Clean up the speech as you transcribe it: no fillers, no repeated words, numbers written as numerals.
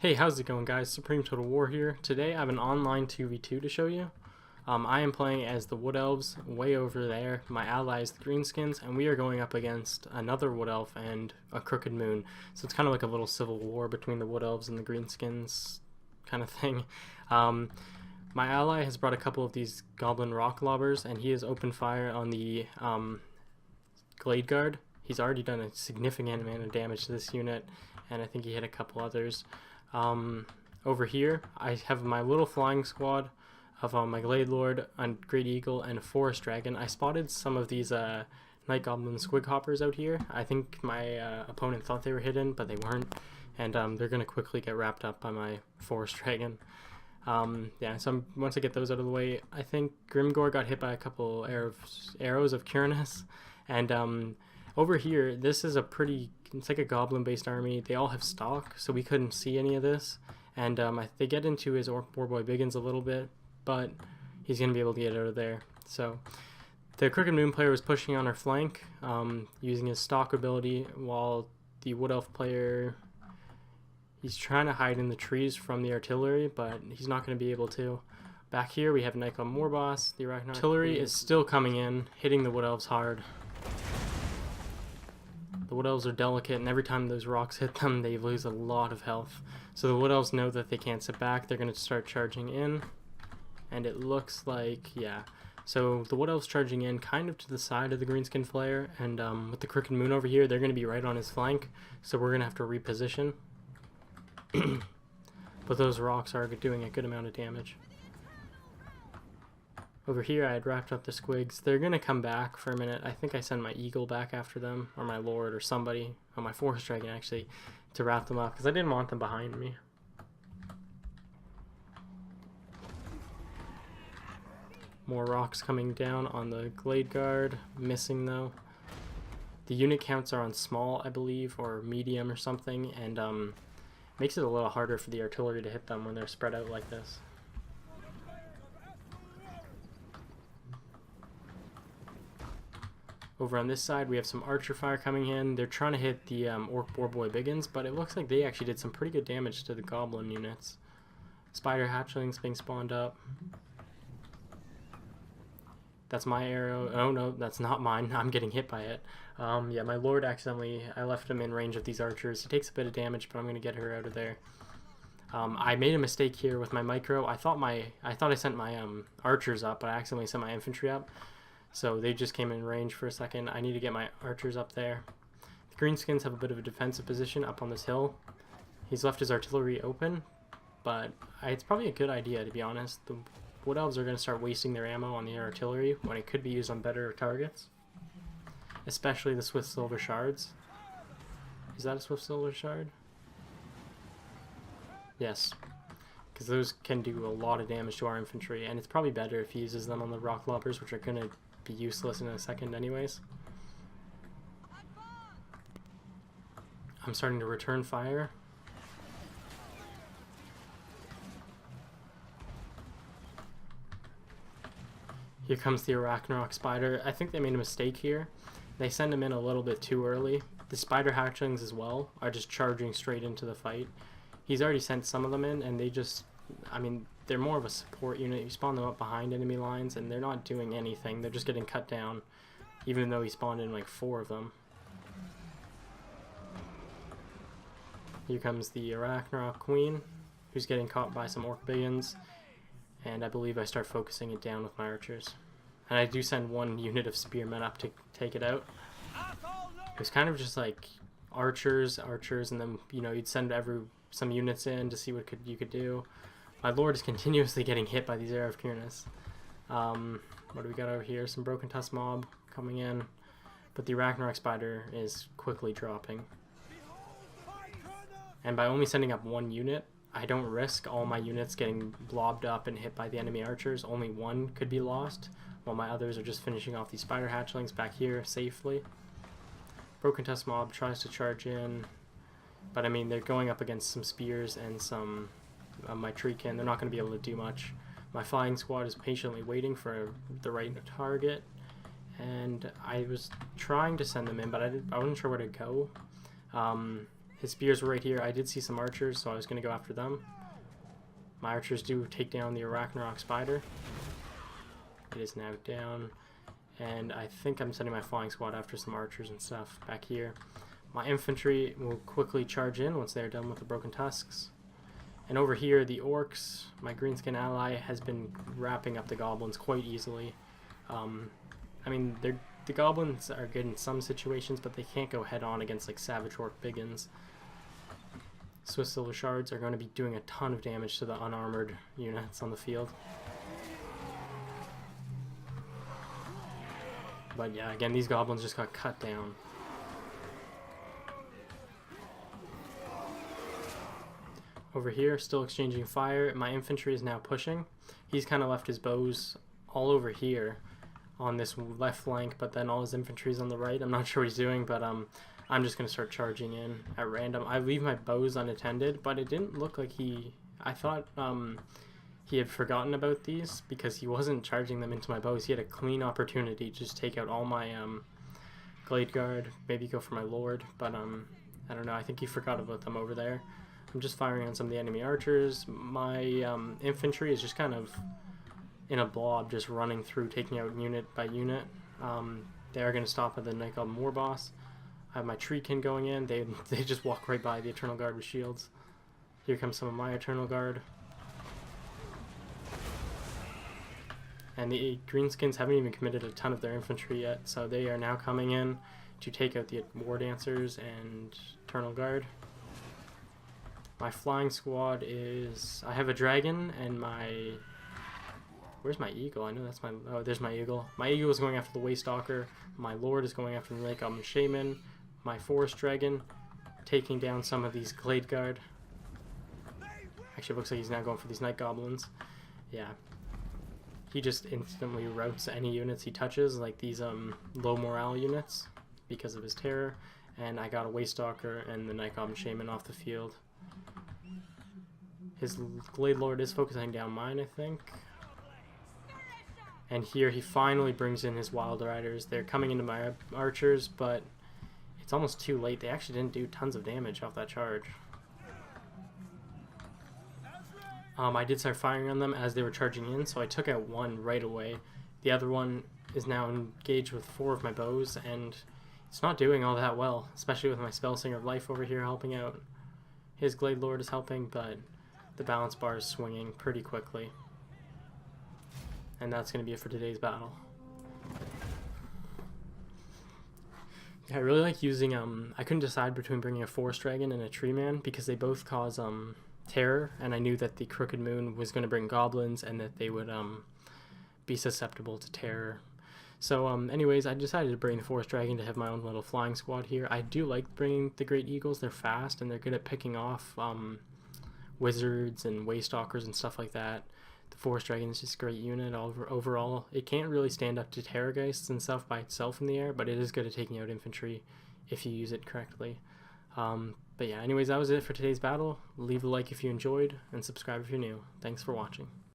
Hey, how's it going, guys? Supreme Total War here. Today I have an online 2v2 to show you. I am playing as the Wood Elves way over there. My ally is the Greenskins, and we are going up against another Wood Elf and a Crooked Moon. So it's kind of like a little civil war between the Wood Elves and the Greenskins kind of thing. My ally has brought a couple of these Goblin Rock Lobbers, and he has opened fire on the Glade Guard. He's already done a significant amount of damage to this unit, and I think he hit a couple others. Over here, I have my little flying squad of my Glade Lord, a Great Eagle, and a Forest Dragon. I spotted some of these Night Goblin Squig Hoppers out here. I think my opponent thought they were hidden, but they weren't, and they're going to quickly get wrapped up by my Forest Dragon. Yeah, so once I get those out of the way, I think Grimgore got hit by a couple arrows of Cureness, and over here, this is it's like a goblin-based army. They all have stock, so we couldn't see any of this. And they get into his Orc Boy Biggins a little bit, but he's going to be able to get out of there. So the Crooked Moon player was pushing on our flank, using his stock ability, while the Wood Elf player, he's trying to hide in the trees from the artillery, but he's not going to be able to. Back here, we have Nightglob Moorboss. The artillery is still coming in, hitting the Wood Elves hard. The Wood Elves are delicate, and every time those rocks hit them, they lose a lot of health. So the Wood Elves know that they can't sit back. They're going to start charging in, and it looks like, yeah. So the Wood Elves charging in kind of to the side of the Greenskin player, and with the Crooked Moon over here, they're going to be right on his flank, so we're going to have to reposition. But those rocks are doing a good amount of damage. Over here, I had wrapped up the squigs. They're going to come back for a minute. I think I sent my eagle back after them, or my lord, or somebody, or my forest dragon, actually, to wrap them up, because I didn't want them behind me. More rocks coming down on the Glade Guard. Missing, though. The unit counts are on small, I believe, or medium or something, and makes it a little harder for the artillery to hit them when they're spread out like this. Over on this side, we have some archer fire coming in. They're trying to hit the Orc Boy Biggins, but it looks like they actually did some pretty good damage to the goblin units. Spider hatchlings being spawned up. That's my arrow. Oh no, that's not mine. I'm getting hit by it. Yeah, my lord accidentally, I left him in range of these archers. He takes a bit of damage, but I'm going to get her out of there. I made a mistake here with my micro. I thought I sent my archers up, but I accidentally sent my infantry up. So they just came in range for a second. I need to get my archers up there. The Greenskins have a bit of a defensive position up on this hill. He's left his artillery open, but it's probably a good idea, to be honest. The Wood Elves are going to start wasting their ammo on the artillery when it could be used on better targets, especially the Swift Silver Shards. Is that a Swift Silver Shard? Yes, because those can do a lot of damage to our infantry, and it's probably better if he uses them on the Rock Lobbers, which are going to be useless in a second anyways. I'm starting to return fire. Here comes the Arachnarok Spider. I think they made a mistake here. They send him in a little bit too early. The Spider hatchlings as well are just charging straight into the fight. He's already sent some of them in, and they just, I mean, they're more of a support unit. You spawn them up behind enemy lines, and they're not doing anything. They're just getting cut down, even though he spawned in like 4 of them. Here comes the Arachnarok Queen, who's getting caught by some Orc Biggins, and I believe I start focusing it down with my archers. And I do send 1 unit of spearmen up to take it out. It was kind of just like archers, and then, you know, you'd send some units in to see what you could do. My lord is continuously getting hit by these Arrow of Cureness. What do we got over here? Some Broken Tusk Mob coming in, but the Arachnarok Spider is quickly dropping. And by only sending up 1 unit, I don't risk all my units getting blobbed up and hit by the enemy archers. Only 1 could be lost, while my others are just finishing off these Spider hatchlings back here safely. Broken Tusk Mob tries to charge in, but I mean, they're going up against some spears and some my Treekin. They're not going to be able to do much. My flying squad is patiently waiting for the right target, and I was trying to send them in, but I wasn't sure where to go. His spears were right here. I did see some archers, so I was going to go after them. My archers do take down the Arachnarok spider. It is now down. And I think I'm sending my flying squad after some archers and stuff back here. My infantry will quickly charge in once they're done with the broken tusks. And over here, the orcs, my greenskin ally, has been wrapping up the goblins quite easily. I mean, the goblins are good in some situations, but they can't go head-on against like savage orc biggins. Swiss silver shards are going to be doing a ton of damage to the unarmored units on the field. But yeah, again, these goblins just got cut down. Over here, still exchanging fire. My infantry is now pushing. He's kind of left his bows all over here on this left flank, but then all his infantry is on the right. I'm not sure what he's doing, but I'm just going to start charging in at random. I leave my bows unattended, but it didn't look like I thought he had forgotten about these because he wasn't charging them into my bows. He had a clean opportunity to just take out all my Glade Guard, maybe go for my Lord, but I don't know. I think he forgot about them over there. I'm just firing on some of the enemy archers. My infantry is just kind of in a blob, just running through, taking out unit by unit. They are going to stop at the Night Goblin War Boss. I have my Treekin going in. They just walk right by the Eternal Guard with shields. Here comes some of my Eternal Guard. And the Greenskins haven't even committed a ton of their infantry yet, so they are now coming in to take out the War Dancers and Eternal Guard. My flying squad is... I have a dragon and my... Where's my eagle? I know that's my... Oh, there's my eagle. My eagle is going after the Waystalker. My lord is going after the Night Goblin Shaman. My forest dragon taking down some of these Glade Guard. Actually, it looks like he's now going for these Night Goblins. Yeah. He just instantly routs any units he touches, like these low morale units, because of his terror. And I got a Waystalker and the Night Goblin Shaman off the field. His Glade Lord is focusing down mine, I think. And here he finally brings in his Wild Riders. They're coming into my archers, but it's almost too late. They actually didn't do tons of damage off that charge. I did start firing on them as they were charging in, so I took out one right away. The other one is now engaged with 4 of my bows, and it's not doing all that well, especially with my Spellsinger of Life over here helping out. His Glade Lord is helping, but the balance bar is swinging pretty quickly. And that's going to be it for today's battle. Yeah, I really like using, I couldn't decide between bringing a Forest Dragon and a Tree Man because they both cause, terror, and I knew that the Crooked Moon was going to bring goblins and that they would, be susceptible to terror. So, anyways, I decided to bring the Forest Dragon to have my own little flying squad here. I do like bringing the Great Eagles. They're fast, and they're good at picking off, wizards and waystalkers and stuff like that. The Forest Dragon is just a great unit overall. It can't really stand up to Terrorgeists and stuff by itself in the air, but it is good at taking out infantry if you use it correctly. But yeah, anyways, that was it for today's battle. Leave a like if you enjoyed, and subscribe if you're new. Thanks for watching.